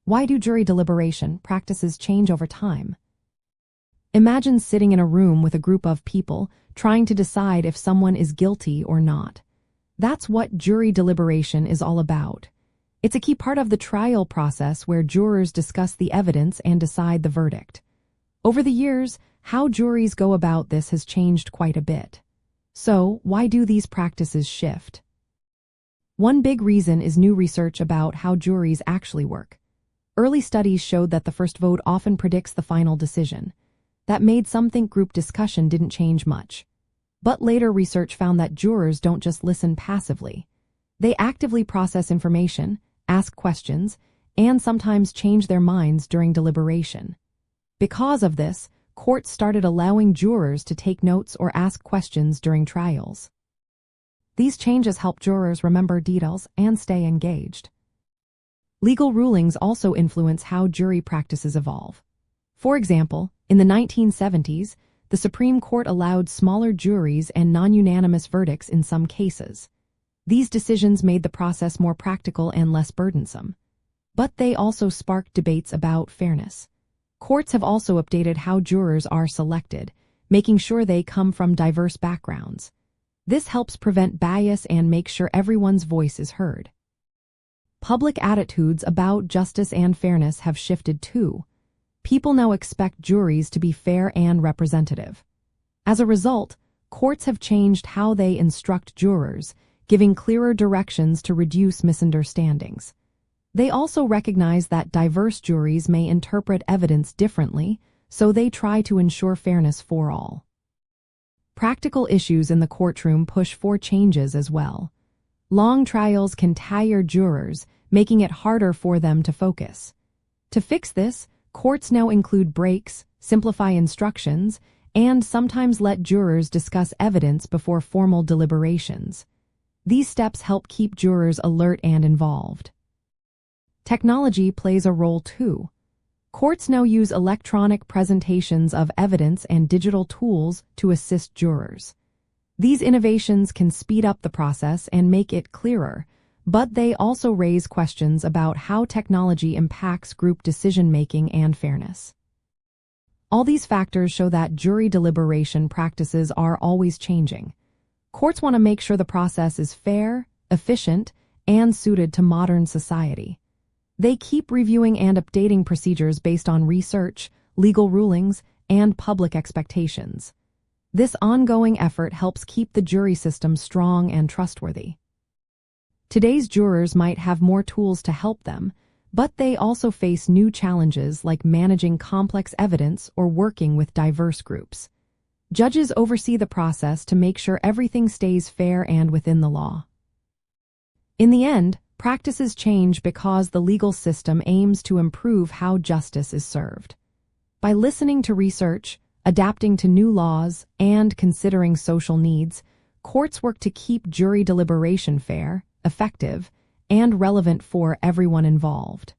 Why do jury deliberation practices change over time? Imagine sitting in a room with a group of people trying to decide if someone is guilty or not. That's what jury deliberation is all about. It's a key part of the trial process where jurors discuss the evidence and decide the verdict. Over the years, how juries go about this has changed quite a bit. So, why do these practices shift? One big reason is new research about how juries actually work. Early studies showed that the first vote often predicts the final decision. That made some think group discussion didn't change much. But later research found that jurors don't just listen passively. They actively process information, ask questions, and sometimes change their minds during deliberation. Because of this, courts started allowing jurors to take notes or ask questions during trials. These changes help jurors remember details and stay engaged. Legal rulings also influence how jury practices evolve. For example, in the 1970s, the Supreme Court allowed smaller juries and non-unanimous verdicts in some cases. These decisions made the process more practical and less burdensome. But they also sparked debates about fairness. Courts have also updated how jurors are selected, making sure they come from diverse backgrounds. This helps prevent bias and make sure everyone's voice is heard. Public attitudes about justice and fairness have shifted too. People now expect juries to be fair and representative. As a result, courts have changed how they instruct jurors, giving clearer directions to reduce misunderstandings. They also recognize that diverse juries may interpret evidence differently, so they try to ensure fairness for all. Practical issues in the courtroom push for changes as well. Long trials can tire jurors, making it harder for them to focus. To fix this, courts now include breaks, simplify instructions, and sometimes let jurors discuss evidence before formal deliberations. These steps help keep jurors alert and involved. Technology plays a role too. Courts now use electronic presentations of evidence and digital tools to assist jurors. These innovations can speed up the process and make it clearer, but they also raise questions about how technology impacts group decision-making and fairness. All these factors show that jury deliberation practices are always changing. Courts want to make sure the process is fair, efficient, and suited to modern society. They keep reviewing and updating procedures based on research, legal rulings, and public expectations. This ongoing effort helps keep the jury system strong and trustworthy. Today's jurors might have more tools to help them, but they also face new challenges like managing complex evidence or working with diverse groups. Judges oversee the process to make sure everything stays fair and within the law. In the end, practices change because the legal system aims to improve how justice is served. By listening to research, adapting to new laws, and considering social needs, courts work to keep jury deliberation fair, effective, and relevant for everyone involved.